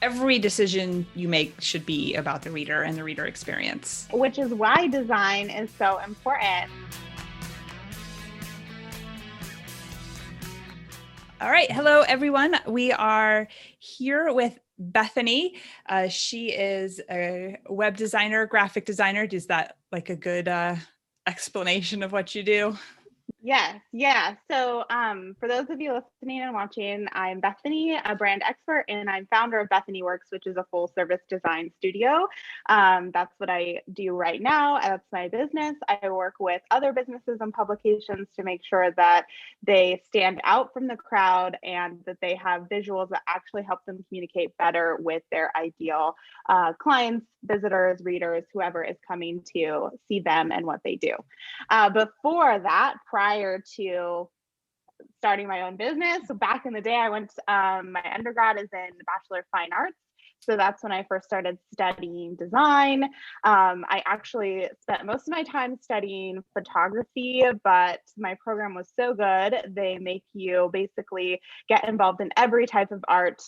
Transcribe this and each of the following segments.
every decision you make should be about the reader and the reader experience. Which is why design is so important. All right. Hello, everyone. We are here with Bethany. She is a web designer, graphic designer. Is that like a good explanation of what you do? Yes, yeah. So for those of you listening and watching, I'm Bethany, a brand expert, and I'm founder of Bethany Works, which is a full service design studio. That's what I do right now. That's my business. I work with other businesses and publications to make sure that they stand out from the crowd and that they have visuals that actually help them communicate better with their ideal clients, visitors, readers, whoever is coming to see them and what they do. Before that, prior to starting my own business, so back in the day, I went, my undergrad is in Bachelor of Fine Arts. So that's when I first started studying design. I actually spent most of my time studying photography, but my program was so good, they make you basically get involved in every type of art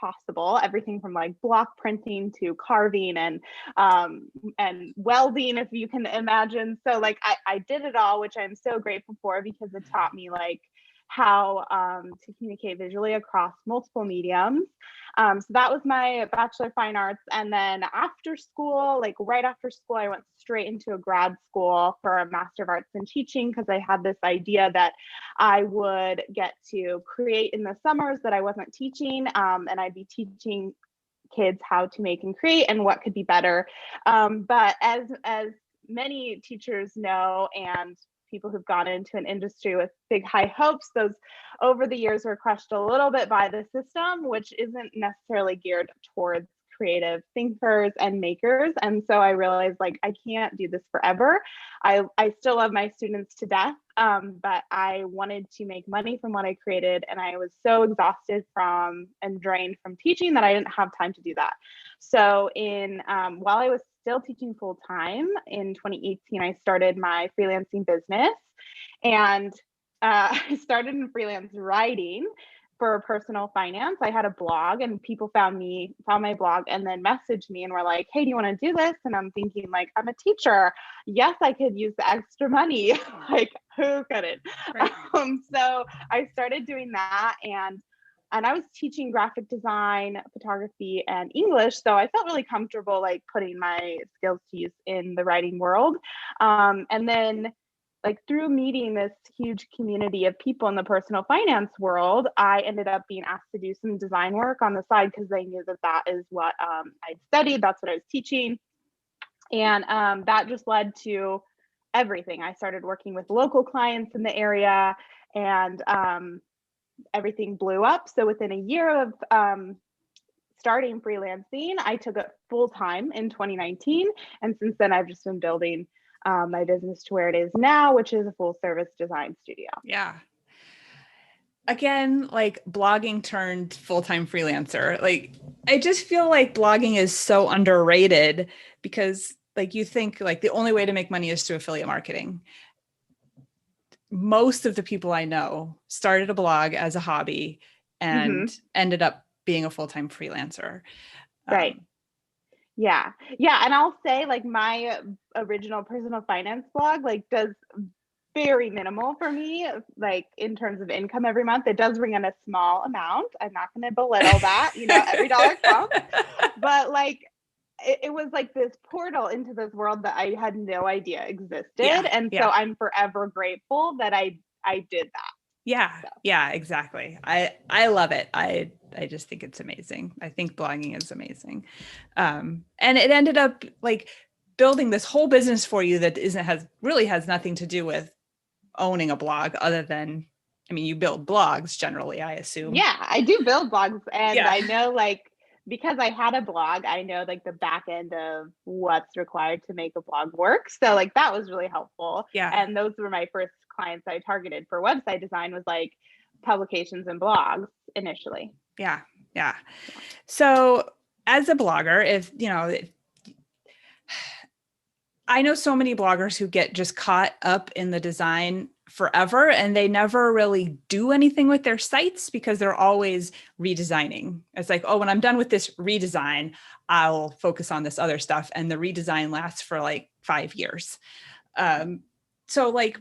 possible, everything from like block printing to carving and welding, if you can imagine. So like I did it all, which I'm so grateful for because it taught me like how to communicate visually across multiple mediums. So that was my Bachelor of Fine Arts. And then after school, like right after school, I went straight into a grad school for a Master of Arts in Teaching because I had this idea that I would get to create in the summers that I wasn't teaching, and I'd be teaching kids how to make and create and what could be better. But as many teachers know, and people who've gone into an industry with big high hopes, those over the years were crushed a little bit by the system, which isn't necessarily geared towards creative thinkers and makers. And so I realized like I can't do this forever. I still love my students to death, but I wanted to make money from what I created, and I was so exhausted from and drained from teaching that I didn't have time to do that. So in while I was still teaching full time in 2018, I started my freelancing business, and I started in freelance writing for personal finance. I had a blog, and people found my blog and then messaged me and were like, hey, do you want to do this? And I'm thinking like, I'm a teacher. Yes, I could use the extra money. Like who couldn't? Right. So I started doing that, and I was teaching graphic design, photography, and English. So I felt really comfortable like putting my skills to use in the writing world. And then like through meeting this huge community of people in the personal finance world, I ended up being asked to do some design work on the side because I knew that that is what I'd studied. That's what I was teaching. And that just led to everything. I started working with local clients in the area, and everything blew up. So within a year of starting freelancing, I took it full time in 2019. And since then, I've just been building my business to where it is now, which is a full service design studio. Yeah. Again, like blogging turned full-time freelancer. Like, I just feel like blogging is so underrated because like you think like the only way to make money is through affiliate marketing. Most of the people I know started a blog as a hobby and ended up being a full-time freelancer. Right. Yeah. Yeah. And I'll say like my original personal finance blog like does very minimal for me, like in terms of income every month. It does bring in a small amount. I'm not going to belittle that, every dollar counts. But like it was like this portal into this world that I had no idea existed. So I'm forever grateful that I did that. Yeah. So. Yeah, exactly. I love it. I just think it's amazing. I think blogging is amazing. And it ended up like building this whole business for you that really has nothing to do with owning a blog other than, I mean, you build blogs generally, I assume. Yeah, I do build blogs, and I know like, because I had a blog, I know like the back end of what's required to make a blog work. So like that was really helpful. Yeah. And those were my first clients I targeted for website design, was like publications and blogs initially. Yeah. Yeah. So as a blogger, I know so many bloggers who get just caught up in the design forever, and they never really do anything with their sites because they're always redesigning. It's like, oh, when I'm done with this redesign, I'll focus on this other stuff. And the redesign lasts for like 5 years. So like,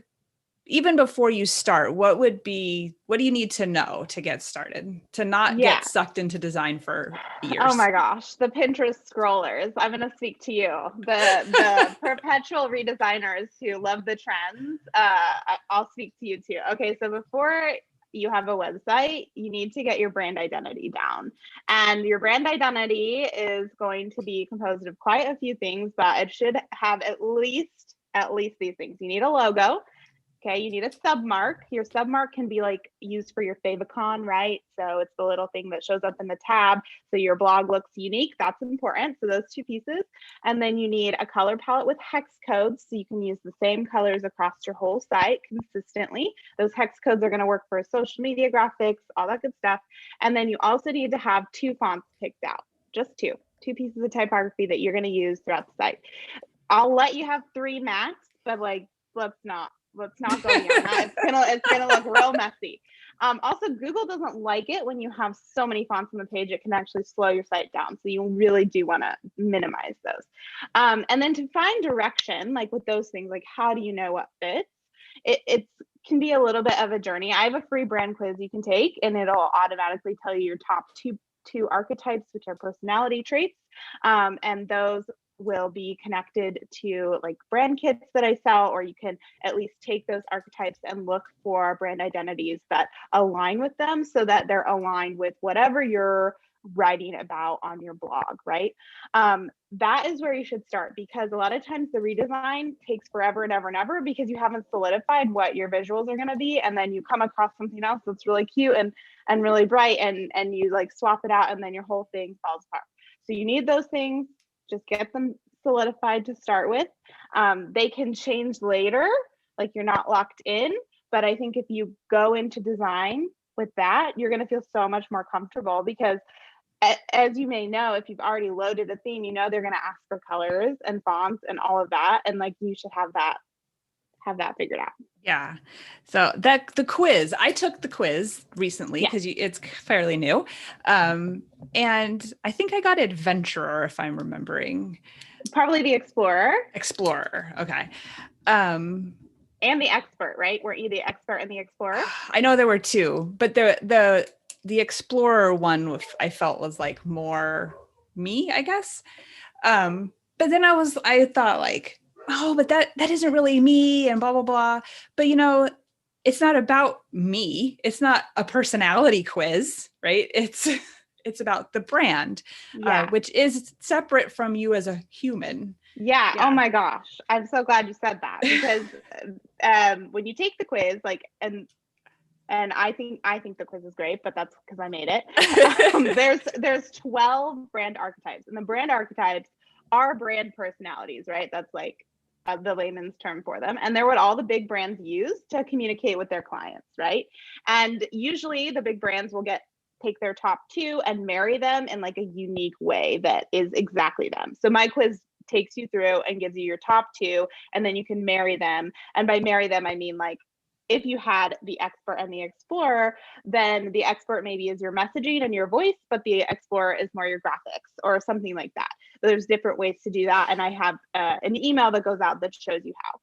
even before you start, what do you need to know to get started, to not get sucked into design for years? Oh my gosh, the Pinterest scrollers. I'm going to speak to you. The perpetual redesigners who love the trends. I'll speak to you too. Okay, so before you have a website, you need to get your brand identity down. And your brand identity is going to be composed of quite a few things, but it should have at least these things. You need a logo. Okay, you need a submark. Your submark can be like used for your favicon, right? So it's the little thing that shows up in the tab so your blog looks unique. That's important. So those 2 pieces. And then you need a color palette with hex codes so you can use the same colors across your whole site consistently. Those hex codes are going to work for social media graphics, all that good stuff. And then you also need to have 2 fonts picked out, just 2 pieces of typography that you're going to use throughout the site. I'll let you have 3 max, but like, let's not go beyond that. It's gonna look real messy. Also, Google doesn't like it when you have so many fonts on the page. It can actually slow your site down. So you really do want to minimize those. And then to find direction, like with those things, like how do you know what fits? It can be a little bit of a journey. I have a free brand quiz you can take, and it'll automatically tell you your top two archetypes, which are personality traits, and those will be connected to like brand kits that I sell, or you can at least take those archetypes and look for brand identities that align with them so that they're aligned with whatever you're writing about on your blog, right? That is where you should start, because a lot of times the redesign takes forever and ever and ever because you haven't solidified what your visuals are going to be, and then you come across something else that's really cute and really bright, and you like swap it out, and then your whole thing falls apart. So you need those things. Just get them solidified to start with. They can change later, like you're not locked in. But I think if you go into design with that, you're going to feel so much more comfortable, because as you may know, if you've already loaded a theme, you know they're going to ask for colors and fonts and all of that. And like you should have that figured out. Yeah. So the quiz, I took the quiz recently because it's fairly new. And I think I got adventurer, if I'm remembering. Probably the explorer. Explorer. Okay. And the expert, right? Weren't you the expert and the explorer? I know there were 2, but the explorer one I felt was like more me, I guess. But then I thought like, oh, but that isn't really me and blah, blah, blah. But, you know, it's not about me. It's not a personality quiz, right? It's about the brand, which is separate from you as a human. Yeah. Oh my gosh. I'm so glad you said that, because when you take the quiz, like, and I think the quiz is great, but that's because I made it. There's 12 brand archetypes, and the brand archetypes are brand personalities, right? That's like the layman's term for them. And they're what all the big brands use to communicate with their clients, right? And usually the big brands will take their top 2 and marry them in like a unique way that is exactly them. So my quiz takes you through and gives you your top 2, and then you can marry them. And by marry them, I mean like, if you had the expert and the explorer, then the expert maybe is your messaging and your voice, but the explorer is more your graphics or something like that. There's different ways to do that. And I have an email that goes out that shows you how.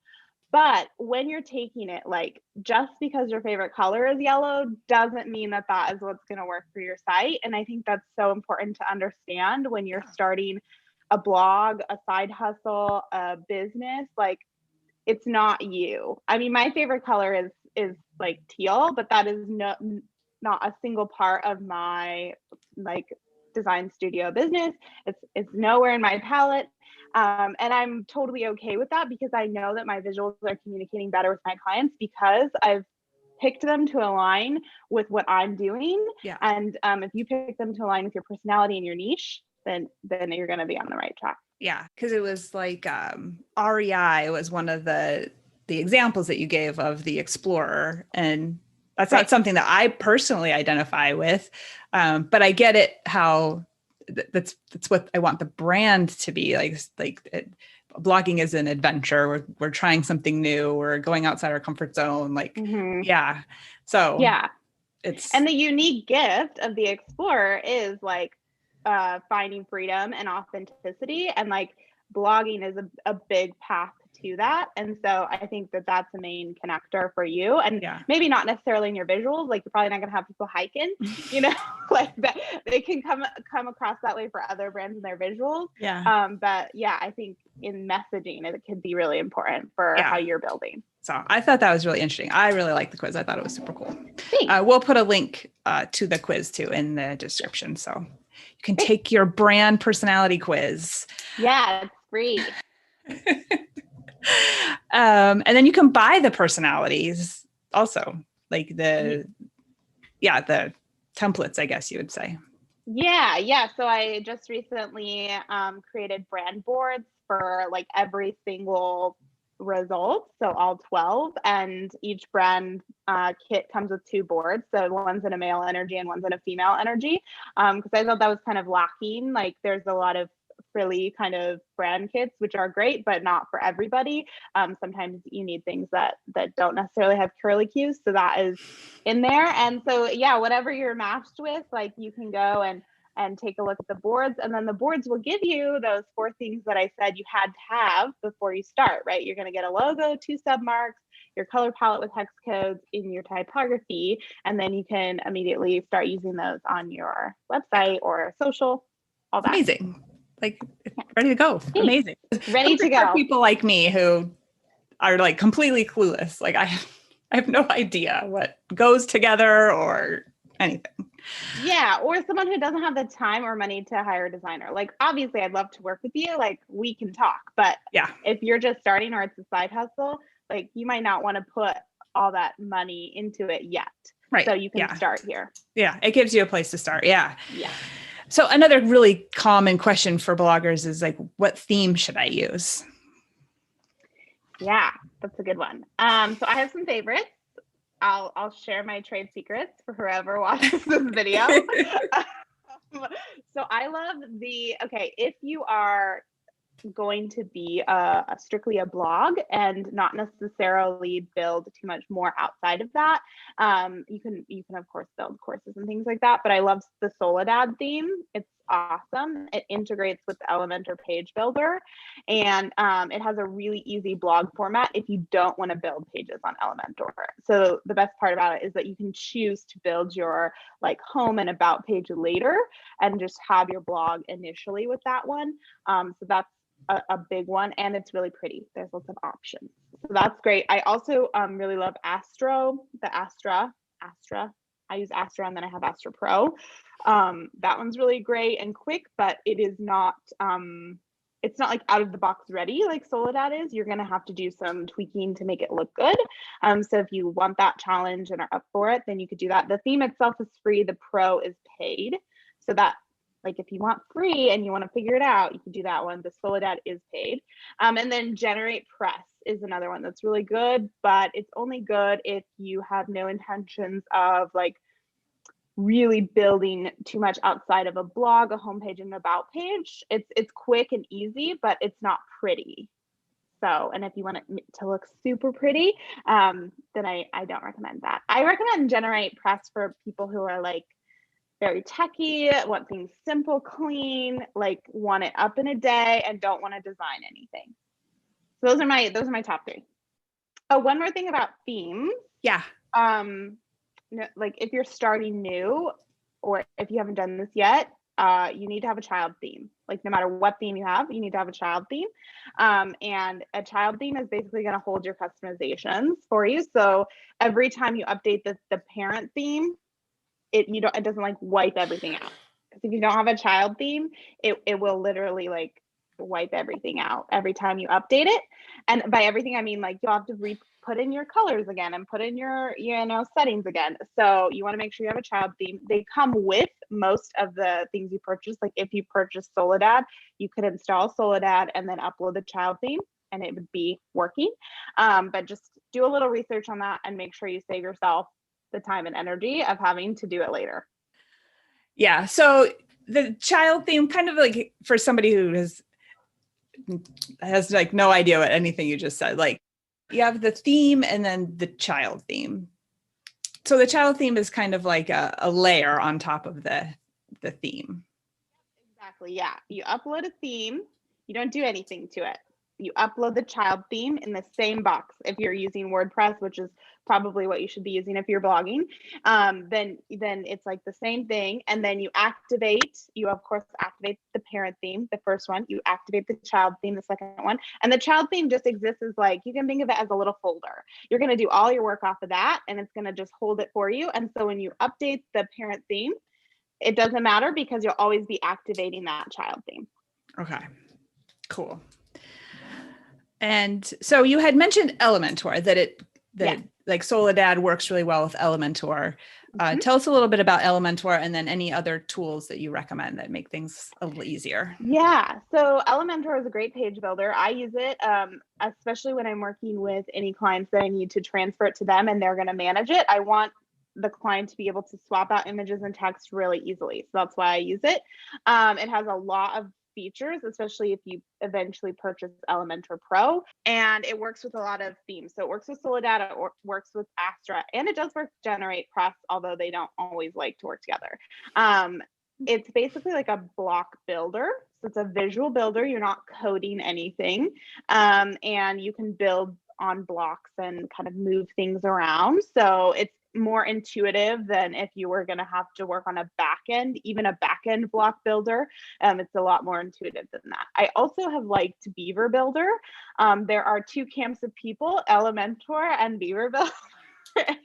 But when you're taking it, like, just because your favorite color is yellow doesn't mean that is what's going to work for your site. And I think that's so important to understand when you're starting a blog, a side hustle, a business. Like, it's not you. I mean, my favorite color is like teal, but that is not a single part of my like design studio business. It's nowhere in my palette. And I'm totally okay with that, because I know that my visuals are communicating better with my clients because I've picked them to align with what I'm doing. Yeah. And if you pick them to align with your personality and your niche, then you're going to be on the right track. Yeah, because it was like REI was one of the examples that you gave of the explorer, and that's not something that I personally identify with, but I get it how that's what I want the brand to be blogging is an adventure. We're trying something new. We're going outside our comfort zone. Like, yeah. So yeah. It's and the unique gift of the Explorer is like finding freedom and authenticity, and like blogging is a big path to that. And so I think that that's the main connector for you, and maybe not necessarily in your visuals. Like, you're probably not going to have people hiking, you know, like that. They can come across that way for other brands in their visuals. But yeah, I think in messaging it could be really important for how you're building. So I thought that was really interesting. I really liked the quiz. I thought it was super cool. We'll put a link to the quiz too in the description. So you can take your brand personality quiz. Yeah, it's free. And then you can buy the personalities also, like the templates, I guess you would say. Yeah. So I just recently created brand boards for like every single result, so all 12, and each brand kit comes with 2 boards, so one's in a male energy and one's in a female energy, because I thought that was kind of lacking. Like, there's a lot of frilly kind of brand kits which are great but not for everybody. Sometimes you need things that don't necessarily have curly cues, so that is in there. And so yeah, whatever you're matched with, like, you can go and take a look at the boards, and then the boards will give you those 4 things that I said you had to have before you start, right? You're going to get a logo, 2 submarks, your color palette with hex codes, in your typography, and then you can immediately start using those on your website or social, all that. Amazing. Like, ready to go. Amazing. Ready to go. For people like me who are like completely clueless. Like, I have no idea what goes together or anything. Yeah, or someone who doesn't have the time or money to hire a designer. Like, obviously I'd love to work with you, like, we can talk, but if you're just starting or it's a side hustle, like, you might not want to put all that money into it yet. Right. So you can start here. Yeah, it gives you a place to start. Yeah. So another really common question for bloggers is like, what theme should I use? Yeah, that's a good one. So I have some favorites. I'll share my trade secrets for whoever watches this video. So I love if you are going to be strictly a blog and not necessarily build too much more outside of that, you can of course build courses and things like that, but I love the Soledad theme. It's awesome. It integrates with the Elementor page builder, and it has a really easy blog format if you don't want to build pages on Elementor. So the best part about it is that you can choose to build your like home and about page later and just have your blog initially with that one. So that's a big one, and it's really pretty. There's lots of options, so that's great. I also really love Astra. I use Astra, and then I have Astra Pro. That one's really great and quick, but it is not it's not like out of the box ready like Soledad is. You're going to have to do some tweaking to make it look good. So if you want that challenge and are up for it, then you could do that. The theme itself is free. The Pro is paid, so that, like, if you want free and you want to figure it out, you can do that one. The Soledad is paid. And then GeneratePress is another one that's really good, but it's only good if you have no intentions of like really building too much outside of a blog, a homepage, and an about page. It's quick and easy, but it's not pretty. So, and if you want it to look super pretty, then I don't recommend that. I recommend GeneratePress for people who are like very techy, want things simple, clean, like want it up in a day and don't want to design anything. So those are my top 3. Oh, one more thing about themes. Yeah. Like, if you're starting new, or if you haven't done this yet, you need to have a child theme. Like, no matter what theme you have, you need to have a child theme. And a child theme is basically going to hold your customizations for you. So every time you update the parent theme, it doesn't like wipe everything out. Because if you don't have a child theme, it will literally like wipe everything out every time you update it. And by everything I mean, like, you'll have to put in your colors again and put in your settings again. So you want to make sure you have a child theme. They come with most of the things you purchase. Like, if you purchase Soledad, you could install Soledad and then upload the child theme and it would be working. But just do a little research on that and make sure you save yourself the time and energy of having to do it later. Yeah. So the child theme, kind of like for somebody who has like no idea what anything you just said, like you have the theme and then the child theme. So the child theme is kind of like a layer on top of the theme. Exactly. Yeah. You upload a theme. You don't do anything to it. You upload the child theme in the same box. If you're using WordPress, which is probably what you should be using if you're blogging, then it's like the same thing. And then you of course activate the parent theme, the first one. You activate the child theme, the second one. And the child theme just exists as like, you can think of it as a little folder. You're going to do all your work off of that, and it's going to just hold it for you. And so when you update the parent theme, it doesn't matter because you'll always be activating that child theme. Okay, cool. And so you had mentioned Elementor, that like Soledad works really well with Elementor. Tell us a little bit about Elementor, and then any other tools that you recommend that make things a little easier. Yeah, so Elementor is a great page builder. I use it, especially when I'm working with any clients that I need to transfer it to them and they're going to manage it. I want the client to be able to swap out images and text really easily. So that's why I use it. It has a lot of features, especially if you eventually purchase Elementor Pro, and it works with a lot of themes. So it works with Soledad, it works with Astra, and it does work with GeneratePress, although they don't always like to work together. It's basically like a block builder. So it's a visual builder. You're not coding anything, and you can build on blocks and kind of move things around. So it's more intuitive than if you were going to have to work on a back end, even a back end block builder. It's a lot more intuitive than that. I also have liked Beaver Builder. There are two camps of people, Elementor and Beaver Builder.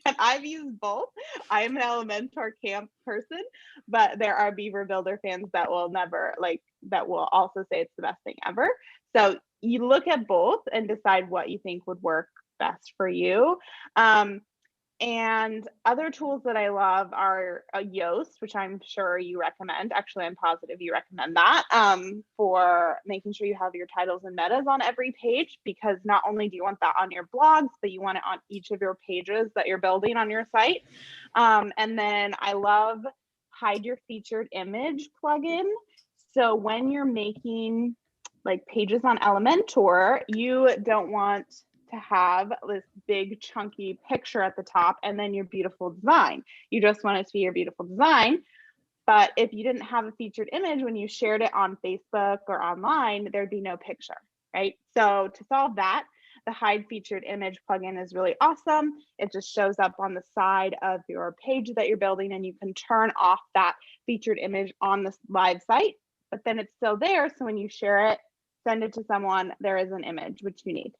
And I've used both. I am an Elementor camp person, but there are Beaver Builder fans that will also say it's the best thing ever. So you look at both and decide what you think would work best for you. And other tools that I love are Yoast, which I'm sure you recommend. Actually, I'm positive you recommend that for making sure you have your titles and metas on every page, because not only do you want that on your blogs, but you want it on each of your pages that you're building on your site. And then I love Hide Your Featured Image plugin. So when you're making like pages on Elementor, you don't want to have this big chunky picture at the top and then your beautiful design. You just want it to be your beautiful design. But if you didn't have a featured image when you shared it on Facebook or online, there'd be no picture, right? So to solve that, the Hide Featured Image plugin is really awesome. It just shows up on the side of your page that you're building, and you can turn off that featured image on the live site, but then it's still there. So when you share it, send it to someone, there is an image, which you need.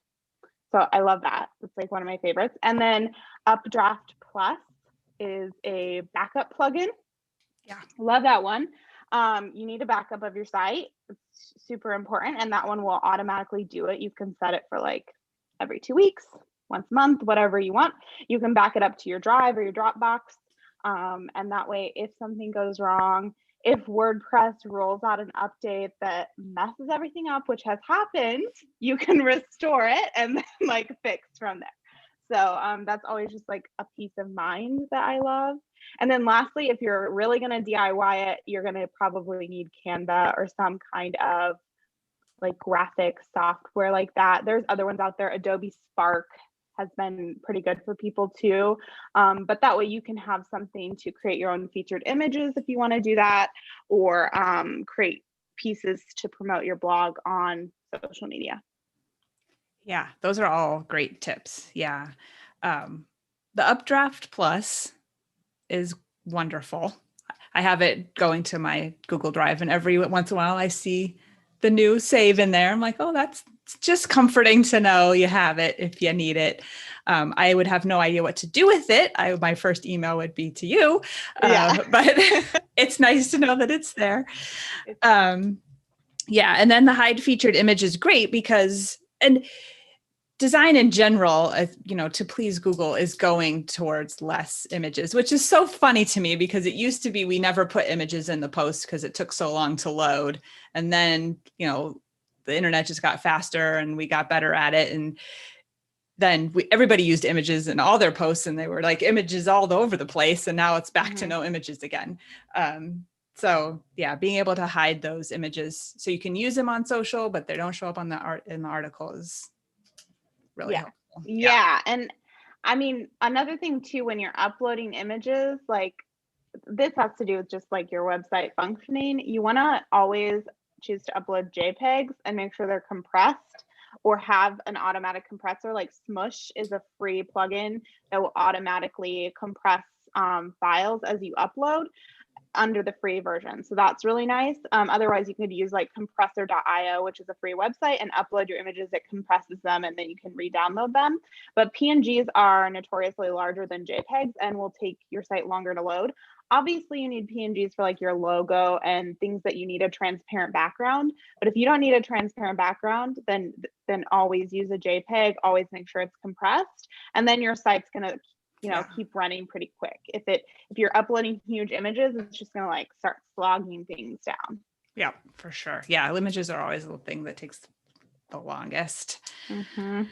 So I love that. It's like one of my favorites. And then Updraft Plus is a backup plugin. Yeah. Love that one. You need a backup of your site. It's super important. And that one will automatically do it. You can set it for like every 2 weeks, once a month, whatever you want. You can back it up to your Drive or your Dropbox. And that way, if something goes wrong, if WordPress rolls out an update that messes everything up, which has happened, you can restore it and then like fix from there. So that's always just like a peace of mind that I love. And then lastly, if you're really going to DIY it, you're going to probably need Canva or some kind of like graphic software like that. There's other ones out there. Adobe Spark has been pretty good for people too. But that way you can have something to create your own featured images if you want to do that, or create pieces to promote your blog on social media. Yeah, those are all great tips. Yeah. The Updraft Plus is wonderful. I have it going to my Google Drive, and every once in a while I see the new save in there. I'm like, oh, that's just comforting to know you have it if you need it. I would have no idea what to do with it. My first email would be to you, but it's nice to know that it's there. Yeah, and then the hide featured image is great because, and design in general, to please Google, is going towards less images, which is so funny to me because it used to be we never put images in the post because it took so long to load. And then, the internet just got faster and we got better at it. And then everybody used images in all their posts, and they were like images all over the place. And now it's back to no images again. So yeah, being able to hide those images so you can use them on social, but they don't show up on the article is really helpful. Yeah. And I mean, another thing too, when you're uploading images, like this has to do with just like your website functioning. You want to always choose to upload JPEGs and make sure they're compressed or have an automatic compressor. Like Smush is a free plugin that will automatically compress files as you upload under the free version. So that's really nice. Otherwise, you could use like compressor.io, which is a free website, and upload your images. It compresses them and then you can re-download them. But PNGs are notoriously larger than JPEGs and will take your site longer to load. Obviously, you need PNGs for like your logo and things that you need a transparent background. But if you don't need a transparent background, then always use a JPEG. Always make sure it's compressed, and then your site's gonna keep running pretty quick. If you're uploading huge images, it's just gonna like start slogging things down. Yeah, for sure. Yeah, images are always the thing that takes the longest. Mm-hmm.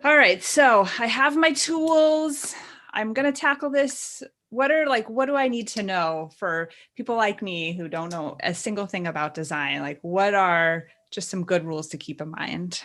All right, so I have my tools. I'm gonna tackle this. What do I need to know for people like me who don't know a single thing about design? Like, what are just some good rules to keep in mind?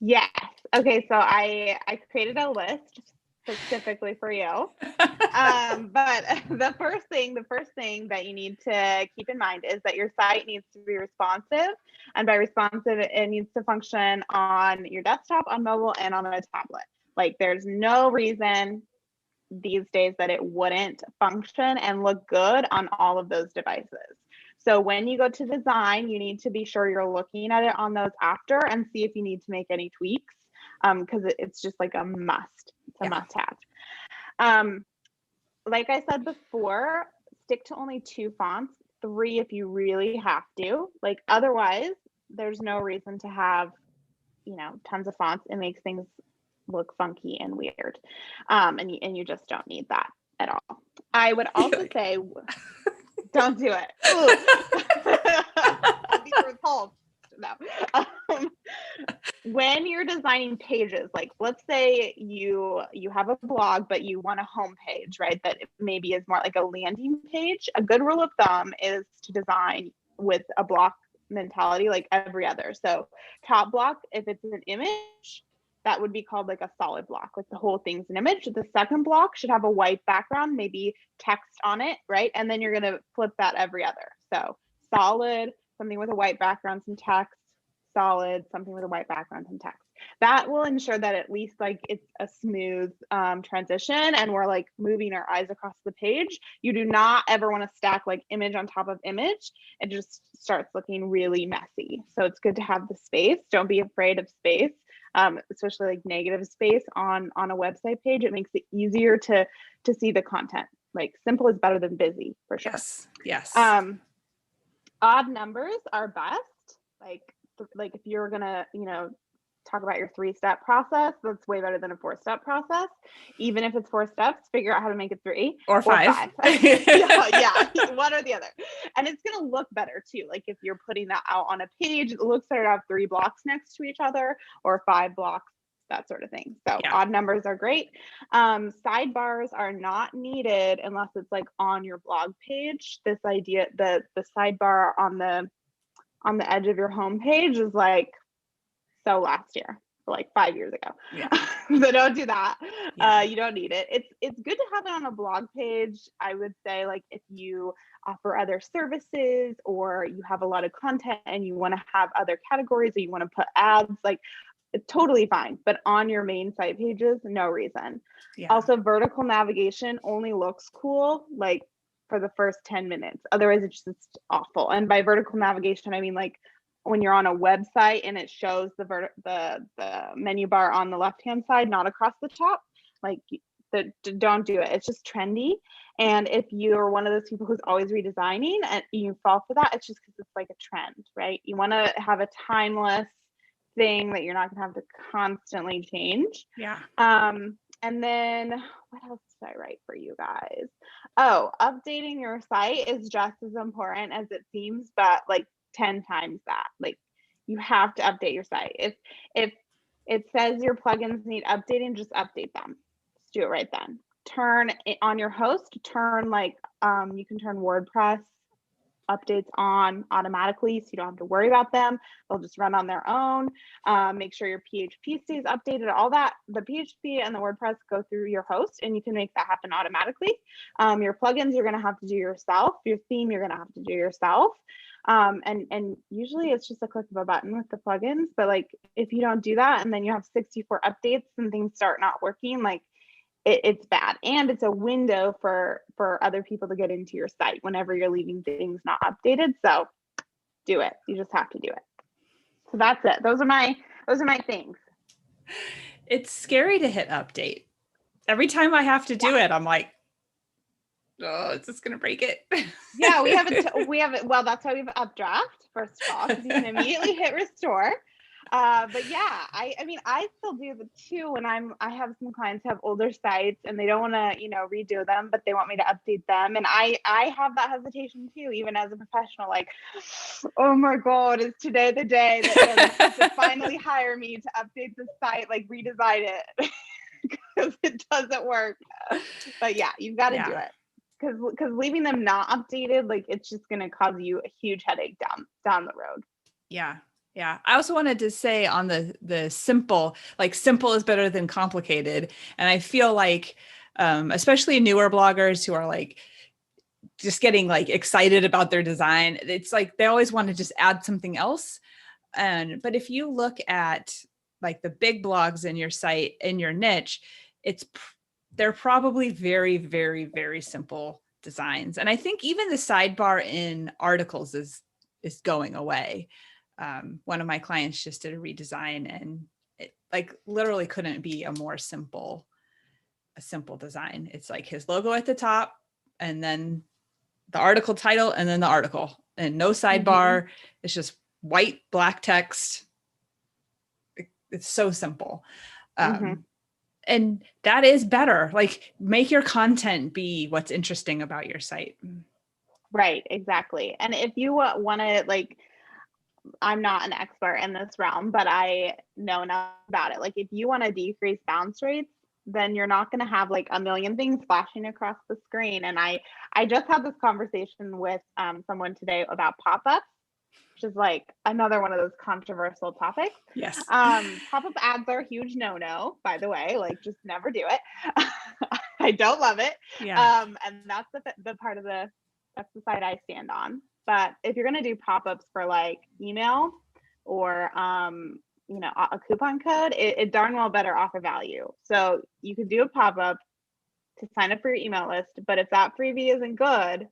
Yes. Okay, so I created a list specifically for you. But the first thing that you need to keep in mind is that your site needs to be responsive. And by responsive, it needs to function on your desktop, on mobile, and on a tablet. Like there's no reason these days that it wouldn't function and look good on all of those devices. So when you go to design, you need to be sure you're looking at it on those after and see if you need to make any tweaks, because it's just like a must. It's a must have. Like I said before, stick to only 2 fonts, 3 if you really have to. Like otherwise, there's no reason to have, tons of fonts. It makes things look funky and weird. And you just don't need that at all. I would also say, don't do it. I'll be repulsed. No. When you're designing pages, like let's say you have a blog, but you want a home page, right? That maybe is more like a landing page. A good rule of thumb is to design with a block mentality, like every other. So top block, if it's an image, that would be called like a solid block, like the whole thing's an image. The second block should have a white background, maybe text on it, right? And then you're going to flip that every other. So solid, something with a white background, some text, solid, something with a white background, some text. That will ensure that at least like it's a smooth transition and we're like moving our eyes across the page. You do not ever want to stack like image on top of image. It just starts looking really messy. So it's good to have the space. Don't be afraid of space. Especially like negative space on a website page. It makes it easier to see the content. Like simple is better than busy for sure. Yes. Odd numbers are best. Like if you're gonna talk about your 3-step process, that's way better than a 4-step process. Even if it's 4 steps, figure out how to make it 3 or 5. yeah, one or the other. And it's going to look better too. Like if you're putting that out on a page, it looks better to have 3 blocks next to each other or 5 blocks, that sort of thing. So odd numbers are great. Sidebars are not needed unless it's like on your blog page. This idea, the sidebar on the edge of your homepage is like so last year, like 5 years ago. So don't do that. You don't need it. It's good to have it on a blog page. I would say like if you offer other services or you have a lot of content and you want to have other categories or you want to put ads, like it's totally fine. But on your main site pages, no reason. Also, vertical navigation only looks cool like for the first 10 minutes. Otherwise, it's just awful. And by vertical navigation, I mean like when you're on a website and it shows the menu bar on the left-hand side, not across the top, like don't do it. It's just trendy. And if you're one of those people who's always redesigning and you fall for that, it's just because it's like a trend, right? You want to have a timeless thing that you're not going to have to constantly change. And then what else did I write for you guys? Oh, updating your site is just as important as it seems, but like 10 times that. Like you have to update your site. If it says your plugins need updating, just update them. Just do it right then. Turn it on your host, turn like you can turn WordPress updates on automatically, so you don't have to worry about them. They'll just run on their own. Make sure your PHP stays updated, all that. The PHP and the WordPress go through your host, and you can make that happen automatically. Your plugins, you're going to have to do yourself. Your theme, you're going to have to do yourself. And usually it's just a click of a button with the plugins. But like, if you don't do that, and then you have 64 updates and things start not working, like it's bad. And it's a window for other people to get into your site whenever you're leaving things not updated. So do it. You just have to do it. So that's it. Those are my things. It's scary to hit update. Every time I have to do it, I'm like, oh, is this gonna break it? Yeah, we have it. Well, that's why we have Updraft, first of all, because you can immediately hit restore. But yeah, I mean, I still do the two when I have some clients who have older sites and they don't want to, redo them, but they want me to update them. And I have that hesitation too, even as a professional, like, oh my God, is today the day that they're to finally hire me to update the site, like redesign it, because it doesn't work. But yeah, you've got to do it. Because leaving them not updated, like, it's just going to cause you a huge headache down the road. Yeah. Yeah. I also wanted to say on the simple, like simple is better than complicated. And I feel like, especially newer bloggers who are like just getting like excited about their design, it's like they always want to just add something else. But if you look at like the big blogs in your site, in your niche, they're probably very, very, very simple designs. And I think even the sidebar in articles is going away. One of my clients just did a redesign, and it like literally couldn't be a simple design. It's like his logo at the top, and then the article title, and then the article, and no sidebar. Mm-hmm. It's just white, black text. It's so simple. Mm-hmm. And that is better. Like, make your content be what's interesting about your site. Right, exactly. And if you want to, like, I'm not an expert in this realm, but I know enough about it. Like, if you want to decrease bounce rates, then you're not going to have like a million things flashing across the screen. And I just had this conversation with someone today about pop-ups, which is like another one of those controversial topics. Yes. Pop-up ads are a huge no-no, by the way. Like, just never do it. I don't love it. Yeah. And that's that's the side I stand on. But if you're going to do pop-ups for like email or, a coupon code, it darn well better offer value. So you could do a pop-up to sign up for your email list. But if that freebie isn't good,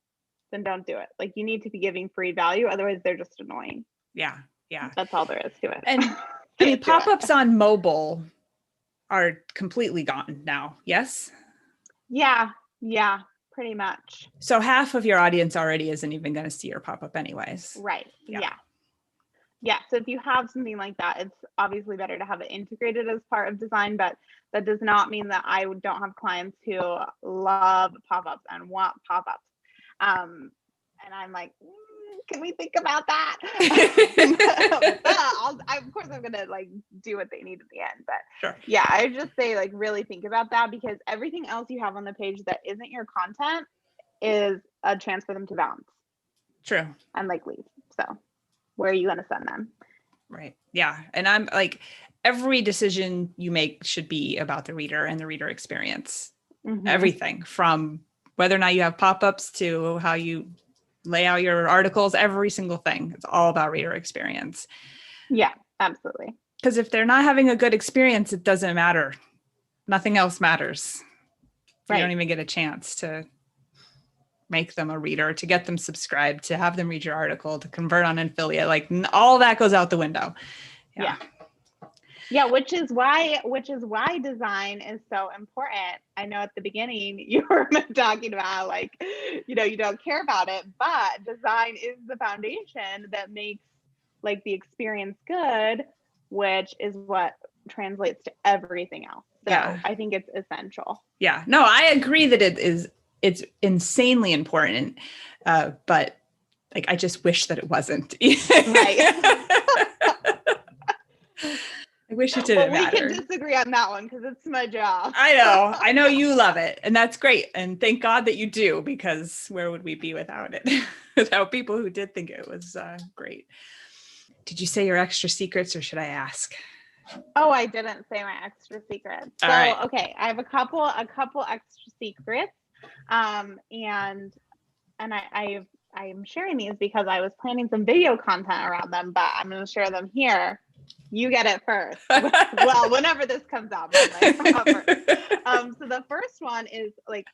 then don't do it. Like, you need to be giving free value. Otherwise, they're just annoying. Yeah. Yeah. That's all there is to it. And I mean, pop-ups on mobile are completely gone now. Yes? Yeah. Yeah. Pretty much. So half of your audience already isn't even going to see your pop-up anyways. Right. Yeah. So if you have something like that, it's obviously better to have it integrated as part of design, but that does not mean that I don't have clients who love pop-ups and want pop-ups. And I'm like, can we think about that? Of course I'm going to like do what they need at the end, but sure. Yeah, I just say like really think about that, because everything else you have on the page that isn't your content is a chance for them to bounce. True. And like leave. So where are you going to send them? Right. Yeah. And I'm like, every decision you make should be about the reader and the reader experience. Mm-hmm. Everything from whether or not you have pop-ups to how you lay out your articles, every single thing. It's all about reader experience. Yeah, absolutely. Because if they're not having a good experience, it doesn't matter. Nothing else matters. Right. You don't even get a chance to make them a reader, to get them subscribed, to have them read your article, to convert on an affiliate. Like, all that goes out the window. Yeah, which is why design is so important. I know at the beginning you were talking about like, you don't care about it, but design is the foundation that makes like the experience good, which is what translates to everything else. So yeah. I think it's essential. Yeah, no, I agree that it's insanely important. But like, I just wish that it wasn't. Right. I wish it Well, didn't we matter. can disagree on that one because it's my job. I know you love it, and that's great. And thank God that you do, because where would we be without it? Without people who did think it was great. Did you say your extra secrets, or should I ask? Oh, I didn't say my extra secrets. All So, right. okay, I have a couple extra secrets. And I'm sharing these because I was planning some video content around them, but I'm going to share them here. You get it first. Well, whenever this comes out, but like, so the first one is like,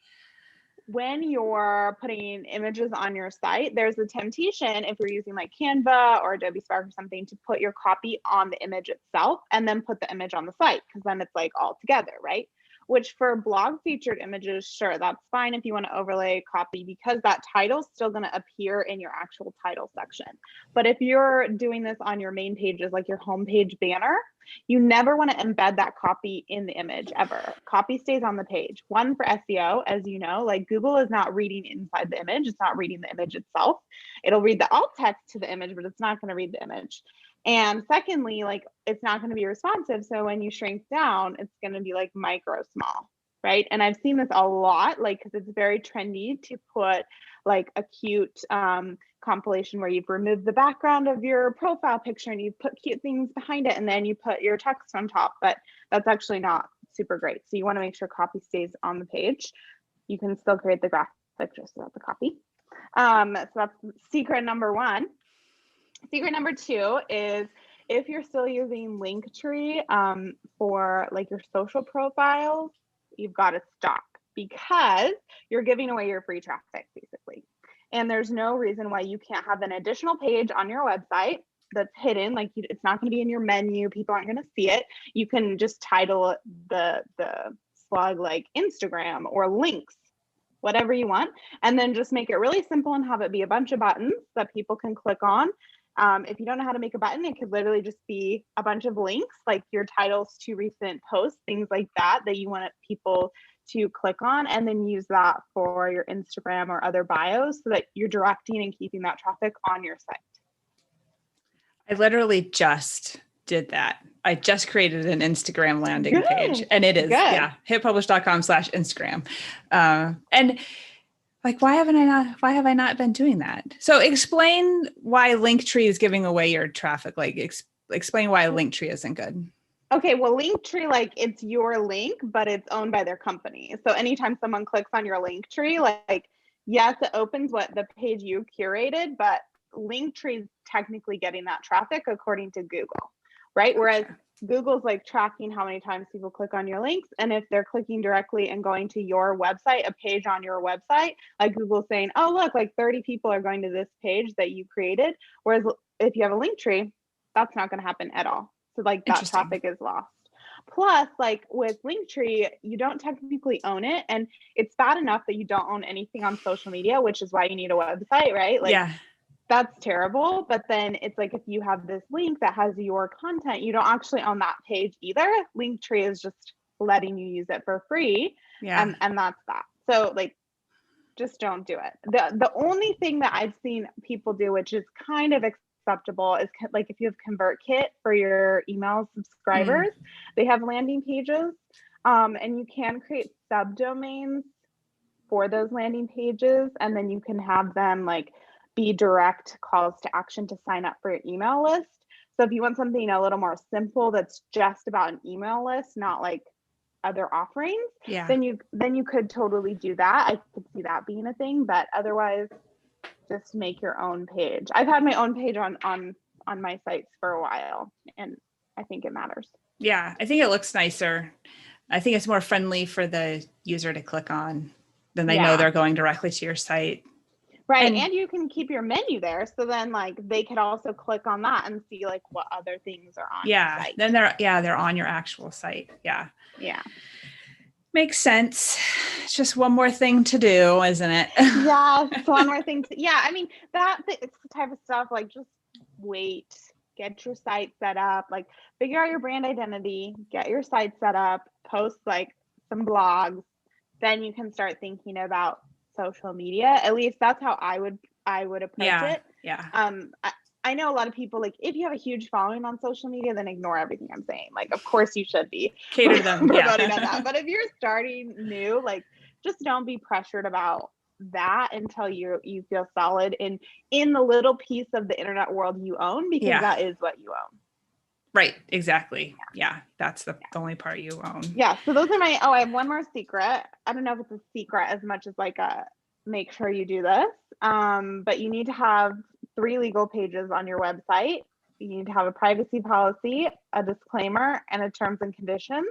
when you're putting images on your site, there's a temptation, if you're using like Canva or Adobe Spark or something, to put your copy on the image itself and then put the image on the site, because then it's like all together, right? Which for blog featured images, sure, that's fine if you want to overlay copy, because that title's still going to appear in your actual title section. But if you're doing this on your main pages, like your homepage banner, you never want to embed that copy in the image ever. Copy stays on the page. One, for SEO, as you know, like Google is not reading inside the image. It's not reading the image itself. It'll read the alt text to the image, but it's not going to read the image. And secondly, like it's not going to be responsive. So when you shrink down, it's going to be like micro small, right? And I've seen this a lot, like, because it's very trendy to put like a cute compilation where you've removed the background of your profile picture and you put cute things behind it, and then you put your text on top, but that's actually not super great. So you want to make sure copy stays on the page. You can still create the graphic just without the copy. So that's secret number one. Secret number two is, if you're still using Linktree for like your social profiles, you've got to stop, because you're giving away your free traffic basically. And there's no reason why you can't have an additional page on your website that's hidden. Like it's not going to be in your menu. People aren't going to see it. You can just title the slug like Instagram or links, whatever you want, and then just make it really simple and have it be a bunch of buttons that people can click on. If you don't know how to make a button, it could literally just be a bunch of links, like your titles to recent posts, things like that, that you want people to click on, and then use that for your Instagram or other bios so that you're directing and keeping that traffic on your site. I literally just did that. I just created an Instagram landing page, and it is, yeah, hitpublish.com/Instagram. And like, why have I not been doing that? So explain why Linktree is giving away your traffic. Like explain why Linktree isn't good. Okay, well, Linktree, like it's your link, but it's owned by their company. So anytime someone clicks on your Linktree, like yes, it opens what the page you curated, but Linktree is technically getting that traffic according to Google, right? Whereas Google's like tracking how many times people click on your links. And if they're clicking directly and going to your website, a page on your website, like Google's saying, oh, look, like 30 people are going to this page that you created. Whereas if you have a Linktree, that's not going to happen at all. So like that traffic is lost. Plus, like with Linktree, you don't technically own it. And it's bad enough that you don't own anything on social media, which is why you need a website, right? Like, yeah, that's terrible. But then it's like, if you have this link that has your content, you don't actually own that page either. Linktree is just letting you use it for free. Yeah. And that's that. So like, just don't do it. The only thing that I've seen people do, which is kind of acceptable, is like if you have ConvertKit for your email subscribers, they have landing pages, and you can create subdomains for those landing pages, and then you can have them like be direct calls to action to sign up for your email list. So if you want something a little more simple that's just about an email list, not like other offerings, then you could totally do that. I could see that being a thing, but otherwise just make your own page. I've had my own page on my sites for a while, and I think it matters. Yeah, I think it looks nicer. I think it's more friendly for the user to click on. Then they know they're going directly to your site. Right. And you can keep your menu there. So then like they could also click on that and see like what other things are on your site. Then they're on your actual site. Yeah. Yeah. Makes sense. It's just one more thing to do, isn't it? Yeah, it's one more thing I mean, it's the type of stuff, like just wait, get your site set up, like figure out your brand identity, get your site set up, post like some blogs, then you can start thinking about social media. At least that's how I would approach it. Yeah. I know a lot of people, like, if you have a huge following on social media, then ignore everything I'm saying. Like, of course you should be Cater to them. promoting on Yeah. that. But if you're starting new, like, just don't be pressured about that until you feel solid in the little piece of the internet world you own, because Yeah. that is what you own. Right. Exactly. Yeah. That's the only part you own. Yeah. So those are my, oh, I have one more secret. I don't know if it's a secret as much as like a make sure you do this. But you need to have 3 legal pages on your website. You need to have a privacy policy, a disclaimer, and a terms and conditions.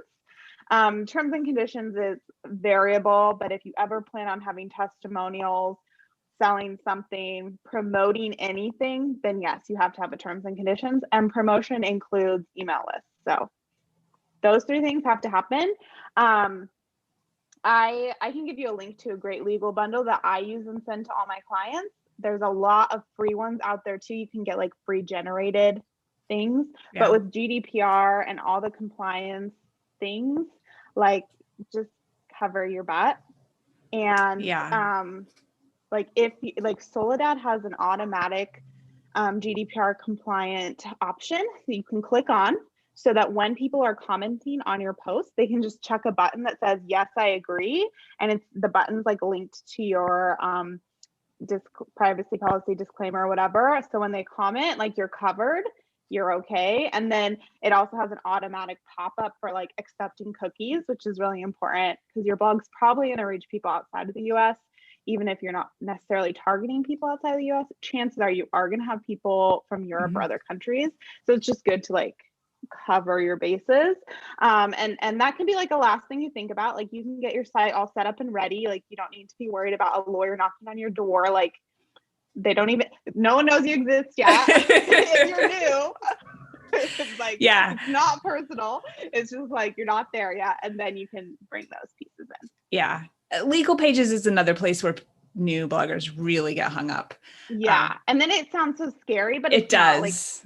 Terms and conditions is variable, but if you ever plan on having testimonials, selling something, promoting anything, then yes, you have to have a terms and conditions. And promotion includes email lists. So those 3 things have to happen. I can give you a link to a great legal bundle that I use and send to all my clients. There's a lot of free ones out there too. You can get like free generated things, but with GDPR and all the compliance things, like, just cover your butt. And like, if like Soledad has an automatic GDPR compliant option that you can click on, so that when people are commenting on your post, they can just check a button that says, yes, I agree. And it's the button's like linked to your privacy policy disclaimer or whatever. So when they comment, like, you're covered, you're okay. And then it also has an automatic pop-up for like accepting cookies, which is really important because your blog's probably going to reach people outside of the US. Even if you're not necessarily targeting people outside of the US, chances are you are going to have people from Europe or other countries. So it's just good to like cover your bases. And that can be like a last thing you think about. Like, you can get your site all set up and ready. Like, you don't need to be worried about a lawyer knocking on your door. Like, no one knows you exist yet. If you're new, it's like, it's not personal. It's just like, you're not there yet. And then you can bring those pieces in. Yeah. Legal pages is another place where new bloggers really get hung up. Yeah. And then it sounds so scary, but it does.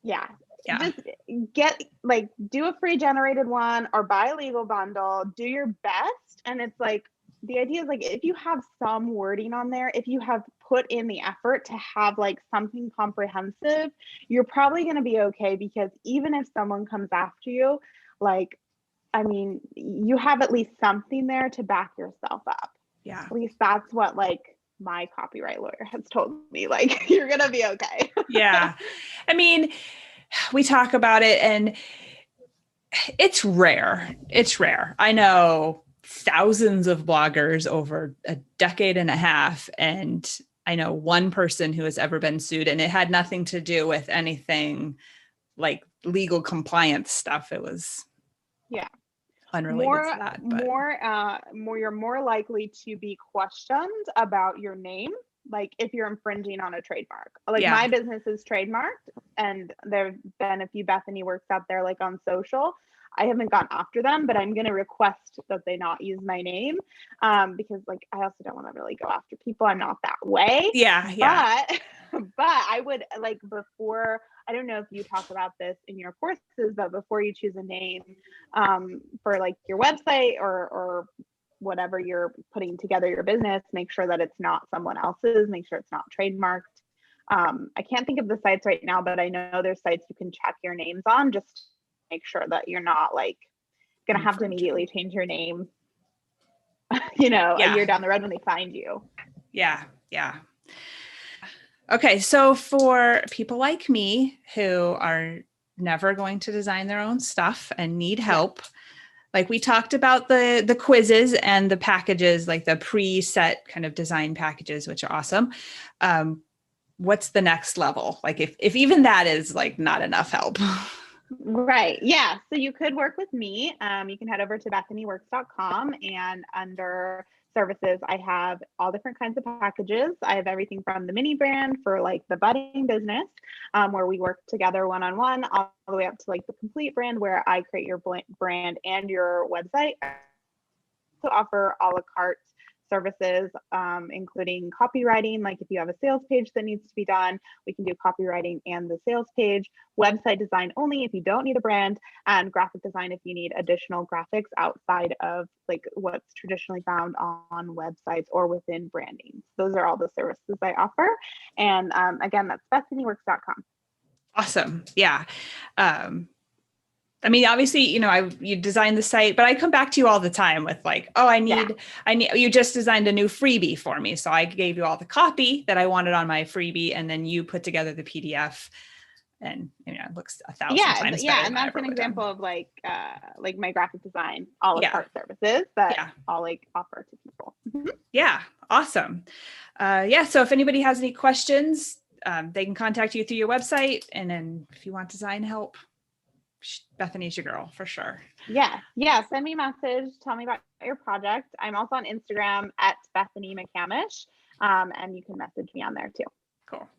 Not, just get like, do a free generated one or buy a legal bundle, do your best. And it's like, the idea is like, if you have some wording on there, if you have put in the effort to have like something comprehensive, you're probably going to be okay, because even if someone comes after you, like, I mean, you have at least something there to back yourself up. Yeah. At least that's what like my copyright lawyer has told me, like, you're going to be okay. Yeah. I mean, we talk about it and it's rare. It's rare. I know thousands of bloggers over a decade and a half. And I know one person who has ever been sued, and it had nothing to do with anything like legal compliance stuff. It was unrelated to that. But you're more likely to be questioned about your name, like if you're infringing on a trademark. Like, my business is trademarked, and there have been a few Bethany works out there like on social. I haven't gone after them, but I'm going to request that they not use my name, because like, I also don't want to really go after people. I'm not that way. But I would like, before, I don't know if you talk about this in your courses, but before you choose a name for like your website or whatever you're putting together your business, make sure that it's not someone else's, make sure it's not trademarked. I can't think of the sites right now, but I know there's sites you can check your names on, just to make sure that you're not like going to have to immediately change your name, a year down the road when they find you. Yeah. Okay. So for people like me who are never going to design their own stuff and need help, like we talked about the quizzes and the packages, like the preset kind of design packages, which are awesome. What's the next level? Like if even that is like not enough help. Right. Yeah. So you could work with me. You can head over to BethanyWorks.com, and under services, I have all different kinds of packages. I have everything from the mini brand for like the budding business, where we work together one-on-one, all the way up to like the complete brand, where I create your brand and your website. I also offer a la carte services, including copywriting. Like if you have a sales page that needs to be done, we can do copywriting and the sales page, website design only if you don't need a brand, and graphic design if you need additional graphics outside of like what's traditionally found on websites or within branding. Those are all the services I offer. And again, that's BethanyWorks.com. Awesome. Yeah. I mean, obviously, you designed the site, but I come back to you all the time with like, oh, I need, you just designed a new freebie for me. So I gave you all the copy that I wanted on my freebie, and then you put together the PDF, and it looks 1,000 times better. And that's an example of like my graphic design, a la carte services that I'll like offer to people. Yeah. Awesome. So if anybody has any questions, they can contact you through your website. And then if you want design help, Bethany's your girl for sure. Yeah. Send me a message. Tell me about your project. I'm also on Instagram at Bethany McCamish. And you can message me on there too. Cool.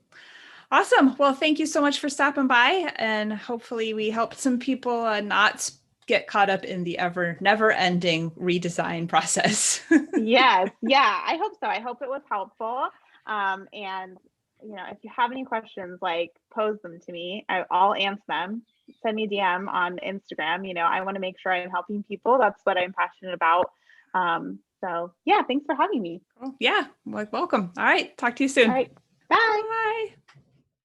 Awesome. Well, thank you so much for stopping by, and hopefully we helped some people not get caught up in the never ending redesign process. Yes. Yeah. I hope so. I hope it was helpful. And if you have any questions, like pose them to me. I'll answer them. Send me a DM on Instagram. I want to make sure I'm helping people. That's what I'm passionate about. So yeah, thanks for having me. Cool. Yeah. Welcome. All right. Talk to you soon. All right. Bye. Bye.